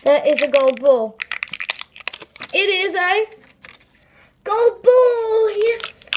That is a gold ball. It is a gold ball, yes.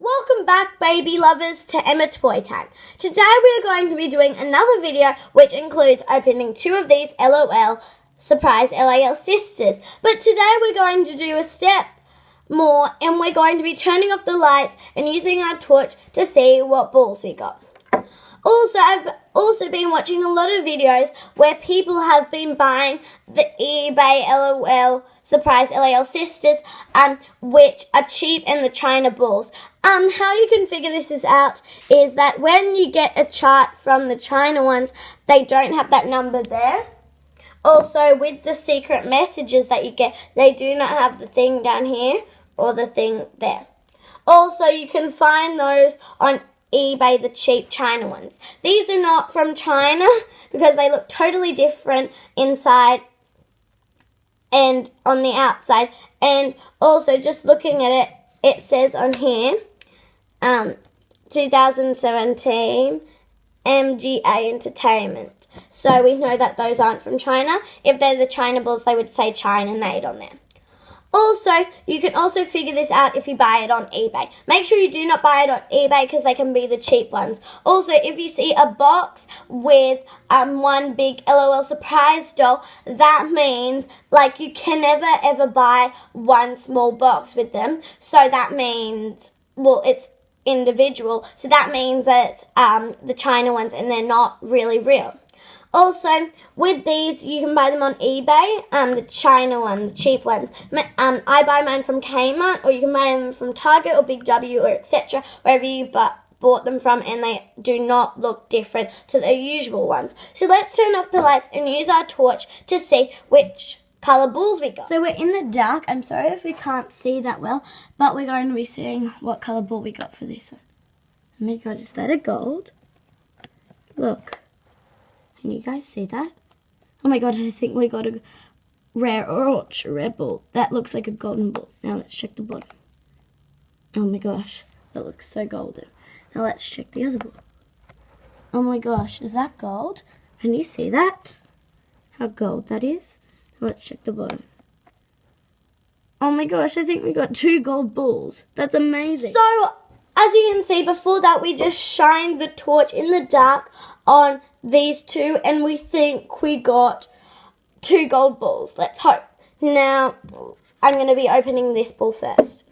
Welcome back, baby lovers, to Emma Toy Time. Today we are going to be doing another video which includes opening 2 of these LOL Surprise LAL Sisters. But today we're going to do a step more and we're going to be turning off the lights and using our torch to see what balls we got. Also, I've also been watching a lot of videos where people have been buying the eBay LOL Surprise LAL Sisters, which are cheap, and the China balls. How you can figure this out is that when you get a chart from the China ones, they don't have that number there. Also, with the secret messages that you get, they do not have the thing down here or the thing there. Also, you can find those on eBay, the cheap China ones. These are not from China because they look totally different inside and on the outside. And also, just looking at it, it says on here, 2017 MGA Entertainment. So we know that those aren't from China. If they're the China balls, they would say China made on there. Also, you can also figure this out if you buy it on eBay. Make sure you do not buy it on eBay because they can be the cheap ones. Also, if you see a box with one big LOL surprise doll, that means like you can never ever buy one small box with them. So that means, well, it's individual. So that means that it's the China ones and they're not really real. Also, with these, you can buy them on eBay, the China one, the cheap ones. I buy mine from Kmart, or you can buy them from Target or Big W or etc., wherever you bought them from, and they do not look different to the usual ones. So let's turn off the lights and use our torch to see which colour balls we got. So we're in the dark. I'm sorry if we can't see that well, but we're going to be seeing what colour ball we got for this one. Oh my God, is that a gold? Look. Can you guys see that? Oh my God, I think we got a rare orange red ball. That looks like a golden ball. Now let's check the bottom. Oh my gosh, that looks so golden. Now let's check the other ball. Oh my gosh, is that gold? Can you see that? How gold that is? Now let's check the bottom. Oh my gosh, I think we got 2 gold balls. That's amazing. So, as you can see, before that we just shined the torch in the dark on these 2 and we think we got 2 gold balls. Let's hope. Now, I'm going to be opening this ball first.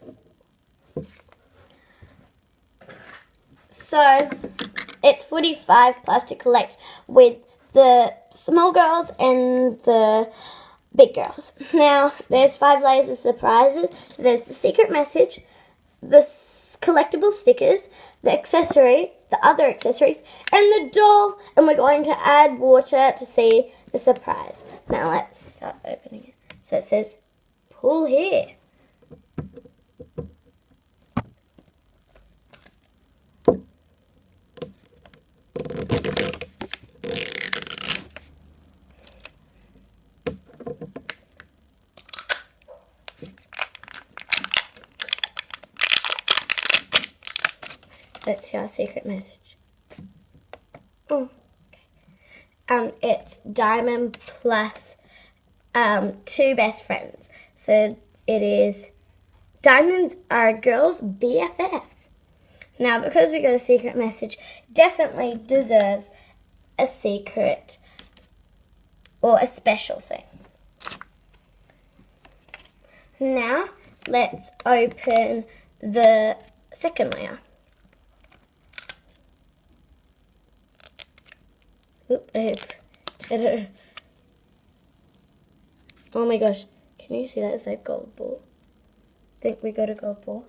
So, it's 45 plus to collect with the small girls and the big girls. Now, there's 5 layers of surprises. So there's the secret message, the collectible stickers, the accessory, the other accessories, and the doll, and we're going to add water to see the surprise. Now let's start opening it. So it says, pull here. Let's see our secret message. Oh, okay. It's Diamond plus 2 best friends. So it is Diamonds are a girl's BFF. Now, because we got a secret message, definitely deserves a secret or a special thing. Now, let's open the second layer. Oh my gosh, can you see that? Is that gold ball? I think we got a gold ball.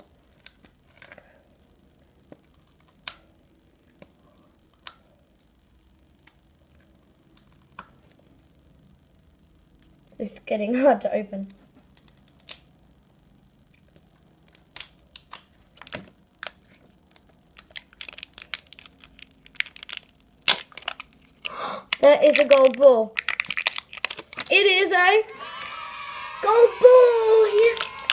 It's getting hard to open. That is a gold ball. It is a gold ball. Yes.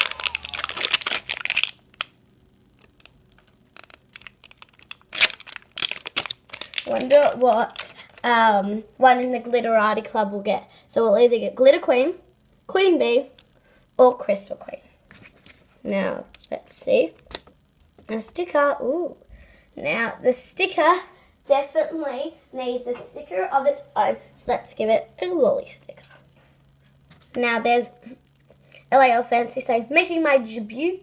Wonder what one in the Glitterati Club will get. So we'll either get Glitter Queen, Queen Bee, or Crystal Queen. Now, let's see. A sticker. Ooh. Now, the sticker definitely needs a sticker of its own. So let's give it a lolly sticker. Now, there's LAL Fancy saying, making my debut,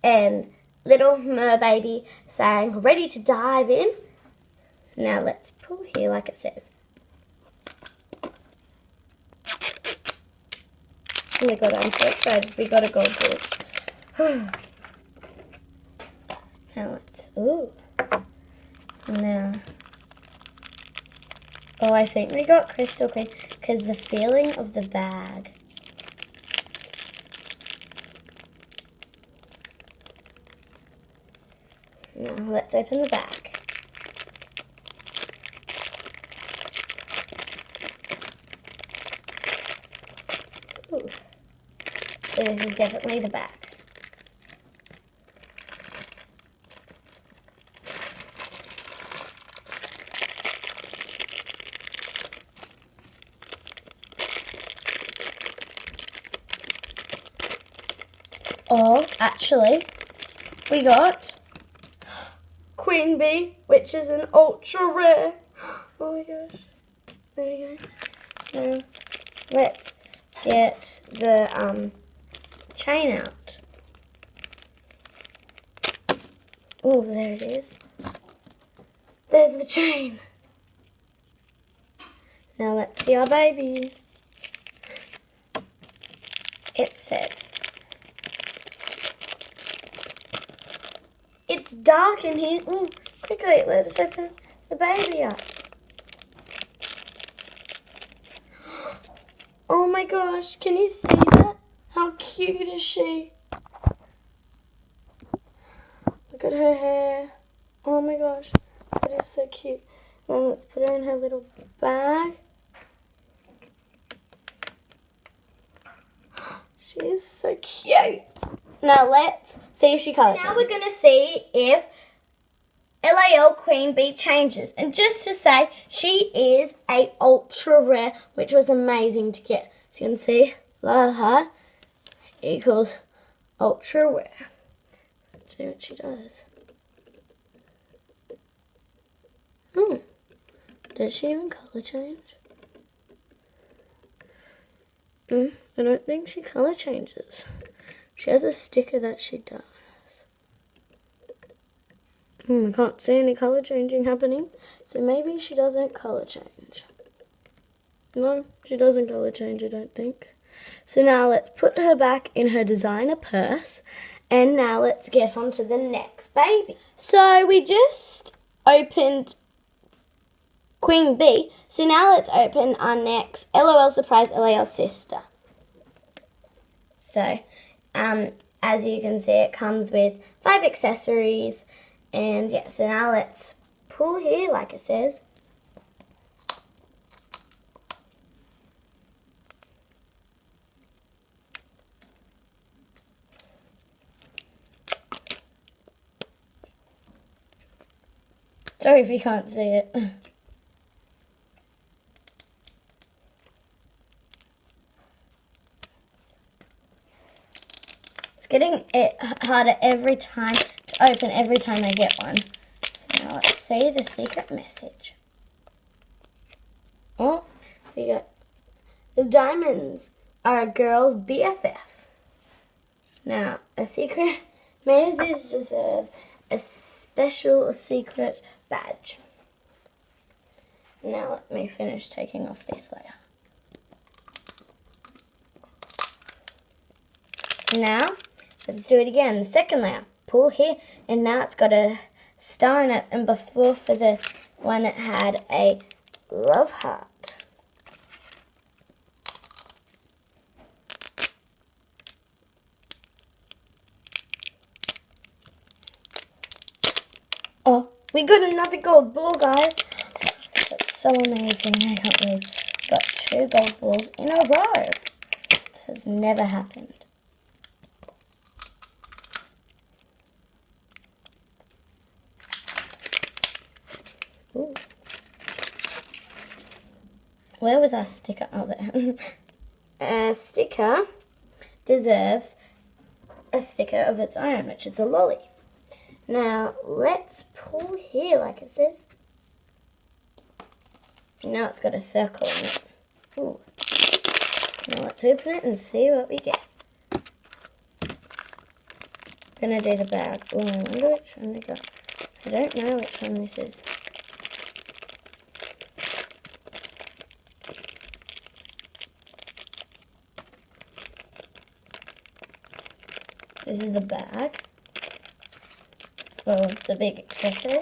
and Little Merbaby saying, ready to dive in. Now, let's pull here like it says. Oh my god, I'm so excited. We got a gold ball. Now let's, ooh. Now, oh, I think we got Crystal Queen because the feeling of the bag. Now let's open the bag. Ooh. So this is definitely the bag. Oh, actually, we got Queen Bee, which is an ultra rare. Oh my gosh. There we go. Now, let's get the chain out. Oh, there it is. There's the chain. Now let's see our baby. It says, it's dark in here. Ooh, quickly, let us open the baby up. Oh my gosh, can you see that? How cute is she? Look at her hair. Oh my gosh, that is so cute. Now let's put her in her little bag. She is so cute. Now let's see if she colors. Now we're going to see if LAL Queen Bee changes. And just to say, she is a ultra rare, which was amazing to get. So you can see, La equals ultra rare. Let's see what she does. Does she even color change? I don't think she color changes. She has a sticker that she does. I can't see any color changing happening. So maybe she doesn't color change. No, she doesn't color change, I don't think. So now let's put her back in her designer purse. And now let's get on to the next baby. So we just opened Queen Bee. So now let's open our next LOL Surprise LAL Sister. So, as you can see, it comes with 5 accessories. And yeah, so now let's pull here like it says. Sorry if you can't see it. It's getting it harder every time to open, every time I get one. So now let's see the secret message. Oh, we got the diamonds are a girl's BFF. Now, a secret message deserves a special secret badge. Now let me finish taking off this layer. Now, let's do it again. The second layer. Pull here, and now it's got a star in it, and before for the one it had a love heart. Oh, we got another gold ball, guys. That's so amazing. I can't believe we got 2 gold balls in a row. It has never happened. Ooh. Where was our sticker? Oh, there. A sticker deserves a sticker of its own, which is a lolly. Now, let's pull here like it says. Now it's got a circle in it. Ooh. Now let's open it and see what we get. Gonna do the bag. Oh, I wonder which one we got. I don't know which one this is. This is the bag. Oh, the big accessory.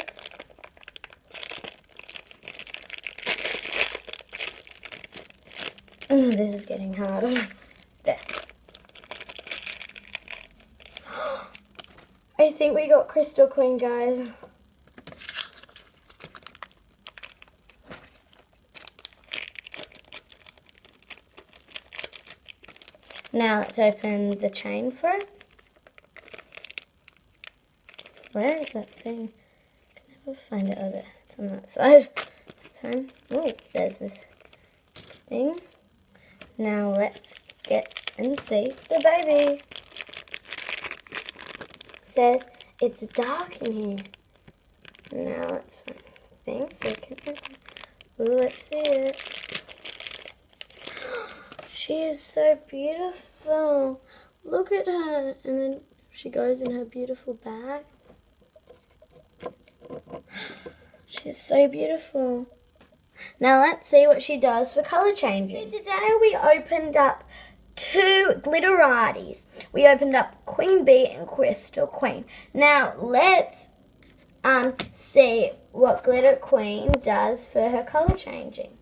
This is getting harder. There. I think we got Crystal Queen, guys. Now let's open the chain for it. Where is that thing? I can never find it. Oh, there. It's on that side. Oh, there's this thing. Now let's get and see the baby. It says it's dark in here. Now let's find the thing so we can open. Ooh, let's see it. She is so beautiful. Look at her. And then she goes in her beautiful bag. She's so beautiful. Now let's see what she does for colour changing. Today we opened up 2 Glitterati's. We opened up Queen Bee and Crystal Queen. Now let's see what Glitter Queen does for her colour changing.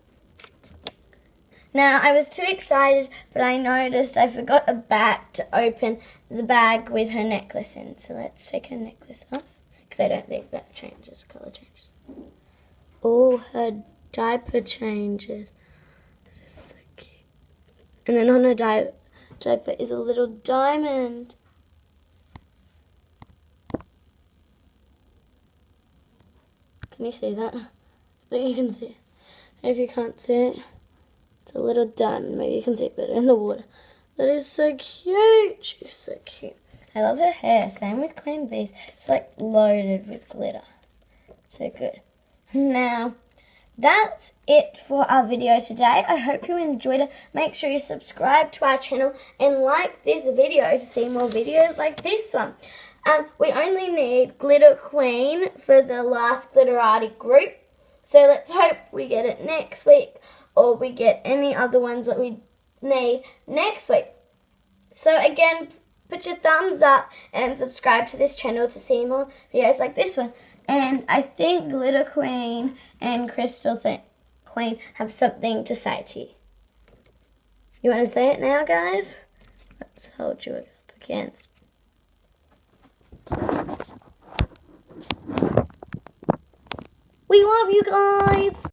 Now I was too excited, but I noticed I forgot a bag to open the bag with her necklace in. So let's take her necklace off, because I don't think that changes, colour changes. Oh, her diaper changes. It's so cute. And then on her diaper is a little diamond. Can you see that? I think you can see it. If you can't see it, it's a little diamond. Maybe you can see it better in the water. That is so cute. She's so cute. I love her hair. Same with Queen Bee's. It's like loaded with glitter. So good. Now, that's it for our video today. I hope you enjoyed it. Make sure you subscribe to our channel and like this video to see more videos like this one. We only need Glitter Queen for the last Glitterati group. So let's hope we get it next week, or we get any other ones that we need next week. So again, put your thumbs up and subscribe to this channel to see more videos like this one. And I think Glitter Queen and Crystal Queen have something to say to you. You want to say it now, guys? Let's hold you up against. We love you guys!